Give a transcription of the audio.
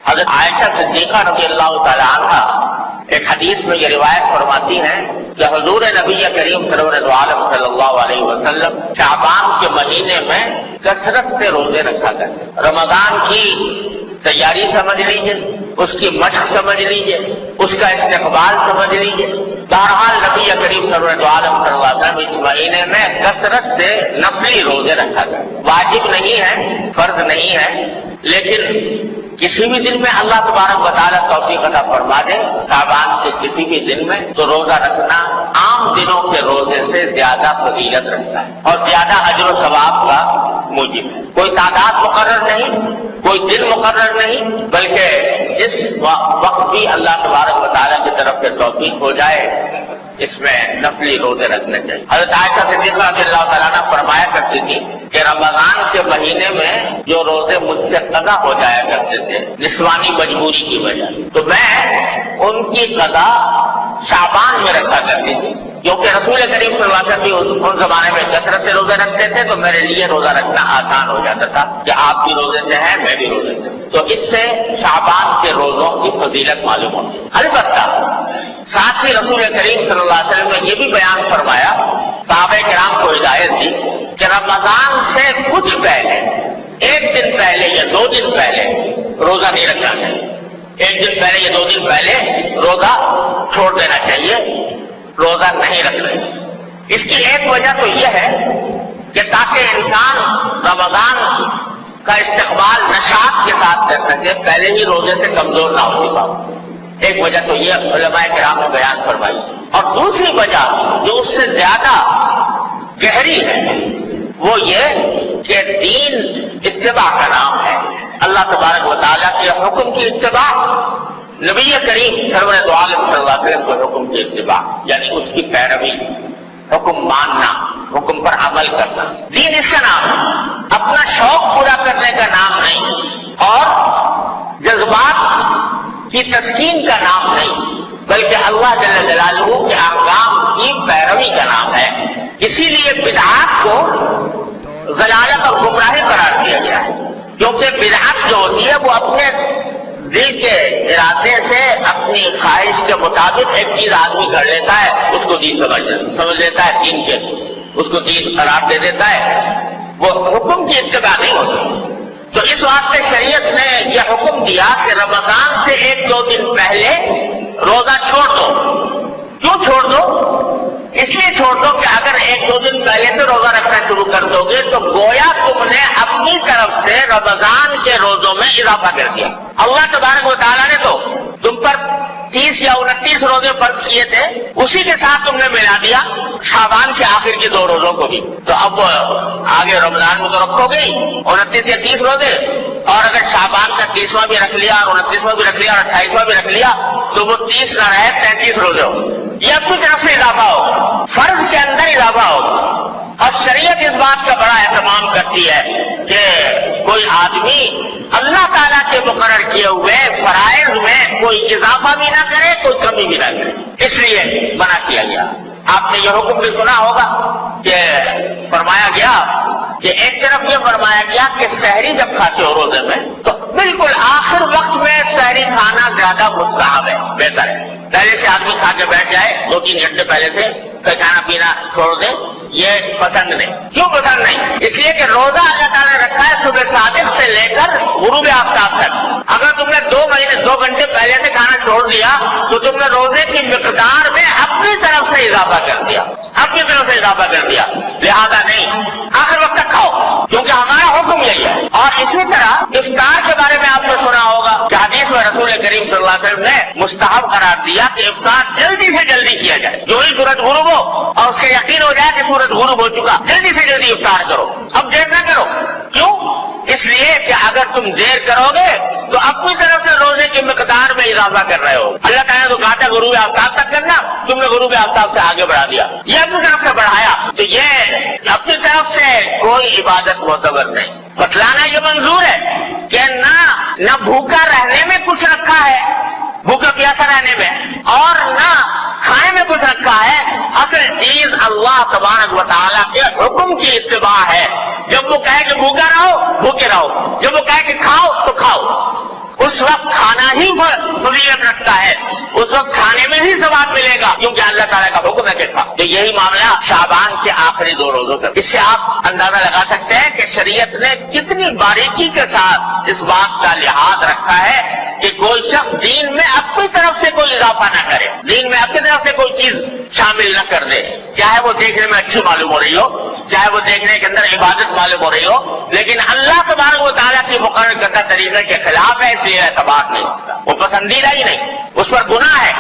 حضرت عائشہ صدیقہ رضی اللہ تعالیٰ عنہ ایک حدیث میں یہ روایت فرماتی ہیں کہ حضور نبی کریم صلی اللہ علیہ وسلم شعبان کے مہینے میں کثرت سے روزے رکھا کرتے۔ رمضان کی تیاری سمجھ لیجیے، اس کی مشق سمجھ لیجیے، اس کا استقبال سمجھ لیجیے۔ بہرحال نبی کریم صلی اللہ علیہ وسلم اس مہینے میں کثرت سے نفلی روزے رکھا کرتے۔ واجب نہیں ہے، فرض نہیں ہے، لیکن کسی بھی دن میں اللہ تبارک و تعالیٰ توفیق عطا فرما دے، شعبان کے کسی بھی دن میں تو روزہ رکھنا عام دنوں کے روزے سے زیادہ فضیلت رکھتا ہے اور زیادہ اجر و ثواب کا موجب ہے۔ کوئی تعداد مقرر نہیں، کوئی دن مقرر نہیں، بلکہ جس وقت بھی اللہ تبارک و تعالیٰ کی طرف سے توفیق ہو جائے اس میں نفلی روزے رکھنے چاہیے۔ حضرت عائشہ صدیقہ رضی اللہ تعالیٰ عنہ فرمایا کرتی تھی کہ رمضان کے مہینے میں جو روزے مجھ سے قضا ہو جایا کرتے تھے جسمانی مجبوری کی وجہ سے، تو میں ان کی قضا شعبان میں رکھا کرتی تھی، کیونکہ رسول کریم صلی اللہ علیہ وسلم بھی ان زمانے میں کثرت سے روزے رکھتے تھے، تو میرے لیے روزہ رکھنا آسان ہو جاتا تھا کہ آپ بھی روزے سے ہیں، میں بھی روزے سے، تو اس سے شعبان کے روزوں کی فضیلت معلوم ہوتی ہے۔ البتہ ساتھ ہی رسول کریم صلی اللہ علیہ وسلم نے یہ بھی بیان فرمایا، صحابہ کرام کو ہدایت دی کہ رمضان سے کچھ پہلے، ایک دن پہلے یا 2 دن پہلے روزہ نہیں رکھنا چاہیے، ایک دن پہلے یا 2 دن پہلے روزہ چھوڑ دینا چاہیے، روزہ نہیں رکھنا چاہیے۔ اس کی ایک وجہ تو یہ ہے کہ تاکہ انسان رمضان کا استقبال نشاط کے ساتھ کر سکے، پہلے ہی روزے سے کمزور نہ ہو چکا۔ ایک وجہ تو یہ علماء کرام نے بیان فرمائی، اور دوسری وجہ جو اس سے زیادہ گہری ہے وہ یہ کہ دین اتباع کا نام ہے، اللہ تبارک و تعالیٰ کے حکم کی اتباع، نبی کریم سرور دو عالم صلی اللہ علیہ وسلم کے حکم کی اتباع، یعنی اس کی پیروی، حکم ماننا، حکم پر عمل کرنا۔ دین اس کا نام ہے، اپنا شوق پورا کرنے کا نام نہیں، اور جذبات کی تسکین کا نام نہیں، بلکہ اللہ جل جلالہ کے احکام کی پیروی کا نام ہے۔ اسی لیے بدعات کو ضلالت اور گمراہی قرار دیا گیا ہے، کیونکہ بدعت جو ہوتی ہے وہ اپنے دل کے ارادے سے اپنی خواہش کے مطابق ایک چیز آدمی کر لیتا ہے، اس کو دین سمجھ لیتا ہے، دین کے اس کو دین قرار دے دیتا ہے، وہ حکم کی اتباع نہیں ہوتی۔ تو اس واسطے شریعت نے یہ حکم دیا کہ رمضان سے 1-2 دن پہلے روزہ چھوڑ دو۔ کیوں چھوڑ دو؟ اس لیے چھوڑ دو کہ اگر 1-2 دن پہلے سے روزہ رکھنا شروع کر دو گے تو گویا تم نے اپنی طرف سے رمضان کے روزوں میں اضافہ کر دیا۔ اللہ تبارک و تعالیٰ نے تو تم پر 30 یا 29 روزے فرض کیے تھے، اسی کے ساتھ تم نے ملا دیا شعبان کے آخر کے 2 روزوں کو بھی، تو اب آگے رمضان میں تو رکھو گے 29 یا 30 روزے، اور اگر شعبان کا 30واں بھی رکھ لیا اور 29واں بھی رکھ لیا اور 28واں بھی رکھ لیا تو وہ 30 نہ رہے 33 روزے ہو، یہ اپنی طرف سے اضافہ ہو، فرض کے اندر اضافہ ہو۔ اور شریعت اس بات کا بڑا اہتمام کرتی ہے کہ کوئی آدمی اللہ تعالیٰ کے مقرر کیے ہوئے فرائض میں کوئی اضافہ بھی نہ کرے، کوئی کمی بھی نہ کرے، اس لیے منع کیا گیا۔ آپ نے یہ حکم بھی سنا ہوگا کہ فرمایا گیا کہ ایک طرف یہ فرمایا گیا کہ سحری جب کھاتے ہو روزے میں تو بالکل آخر وقت میں سحری کھانا زیادہ مستحب ہے، بہتر ہے۔ پہلے سے آدمی کھا کے بیٹھ جائے 2-3 گھنٹے پہلے سے پھر کھانا پینا چھوڑ دے، یہ پسند نہیں۔ کیوں پسند نہیں؟ اس لیے کہ روزہ اللہ تعالیٰ نے رکھا ہے صبح صادق سے لے کر غروب آفتاب تک۔ اگر تم نے 2 گھنٹے پہلے سے کھانا چھوڑ دیا تو تم نے روزے کی مقدار میں اپنی طرف سے اضافہ کر دیا، اپنی طرف سے اضافہ کر دیا، لہذا نہیں، آخر وقت تک کھاؤ، کیونکہ ہمارا حکم یہی ہے۔ اور اسی طرح افطار کے بارے میں آپ نے سنا ہوگا کہ حدیث میں رسول کریم صلی اللہ علیہ وسلم نے مستحب قرار دیا کہ افطار جلدی سے جلدی کیا جائے، جو ہی سورج غروب ہو اور اس کے یقین ہو جائے کہ سورج غروب ہو چکا، جلدی سے جلدی افطار کرو، اب دیر نہ کرو۔ کیوں؟ اس لیے کہ اگر تم دیر کرو گے تو اپنی طرف سے روزے کی مقدار میں اضافہ کر رہے ہو۔ اللہ تعالیٰ نے تو کہا تھا غروب آفتاب تک کرنا، تم نے غروب آفتاب سے آگے بڑھا دیا، یہ اپنی طرف سے بڑھایا، تو یہ اپنی طرف سے کوئی عبادت معتبر نہیں۔ بتلانا یہ منظور ہے کہ نہ بھوکا رہنے میں کچھ رکھا ہے، بھوکا پیاسا رہنے میں، اور نہ کھانے میں کچھ رکھا ہے، اصل چیز اللہ تبارک و تعالیٰ کے حکم کی اتباع ہے۔ جب وہ کہے کہ بھوکا رہو بھوکے رہو، جب وہ کہے کہ کھاؤ تو کھاؤ، اس وقت کھانا ہی فضیلت رکھتا ہے، اس وقت کھانے میں ہی ثواب ملے گا، کیونکہ اللہ تعالیٰ کا حکم ہے کہ کھا۔ تو یہی معاملہ شعبان کے آخری 2 روزوں تک۔ اس سے آپ اندازہ لگا سکتے ہیں کہ شریعت نے کتنی باریکی کے ساتھ اس بات کا لحاظ رکھا ہے کہ کوئی شخص دین میں اپنی طرف سے کوئی اضافہ نہ کرے، دین میں اپنی طرف سے کوئی چیز شامل نہ کر دے، چاہے وہ دیکھنے میں اچھی معلوم ہو رہی ہو، چاہے وہ دیکھنے کے اندر عبادت معلوم ہو رہی ہو، لیکن اللہ تبارک و تعالیٰ کی مقرر کردہ طریقے کے خلاف ہے، اس لیے اعتبار نہیں ہوتا، وہ پسندیدہ ہی نہیں، اس پر گناہ ہے۔